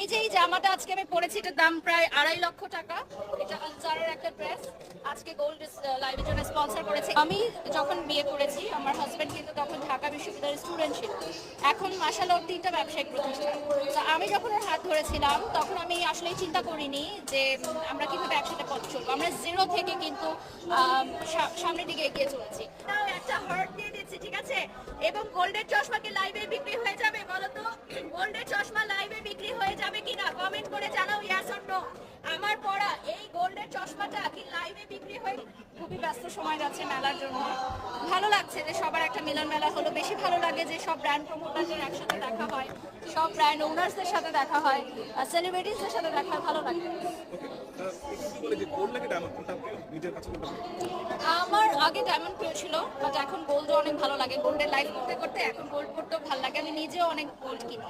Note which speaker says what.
Speaker 1: যে এই জামাটা আজকে আমি পরেছি, এটার দাম প্রায় 2.5 লক্ষ টাকা। এটা আনসারের একটা ড্রেস। আজকে গোল্ড লাইভের জন্য স্পন্সর করেছে। আমি যখন বিয়ে করেছি, আমার হাজবেন্ড কিন্তু তখন ঢাকা বিশ্ববিদ্যালয়ের স্টুডেন্ট ছিল। এখন মাশাআল্লাহ ওর 3টা ব্যবসায়িক প্রতিষ্ঠান। তো আমি যখন ওর হাত ধরেছিলাম, তখন আমি আসলে চিন্তা করিনি যে আমরা কিভাবে একসাথে পথ চলবো। আমরা জিরো থেকে কিন্তু সামনের দিকে এগিয়ে চলেছি। তাও একটা হার্ট দিয়ে দিচ্ছি, ঠিক আছে? এবং গোল্ডের চশমা কি লাইভে বিক্রি হয়ে যাবে বলো তো? গোল্ডের চশমা লাইভে বিক্রি হয়ে যাবে কিনা কমেন্ট করে জানাও, ইয়েস অর নো। আমার পরা এই গোল্ডের চশমাটা কি লাইভে বিক্রি হয়ে? খুবই ব্যস্ত সময় যাচ্ছে মেলার জন্য। ভালো লাগছে যে সবার একটা মিলন মেলা হলো। বেশি ভালো লাগে যে সব ব্র্যান্ড প্রমোটারদের একসাথে দেখা হয়, সব ব্র্যান্ড ওনার্সদের সাথে দেখা হয়, সেলিব্রিটিসদের সাথে দেখা হয়, ভালো লাগে। আমার আগে ডায়মন্ড প্রিয় ছিল, বাট এখন গোল্ড অনেক ভালো লাগে। গোল্ডের লাইফ করতে করতে এখন গোল্ড করতেও ভালো লাগে। আমি নিজেও অনেক গোল্ড কিনি।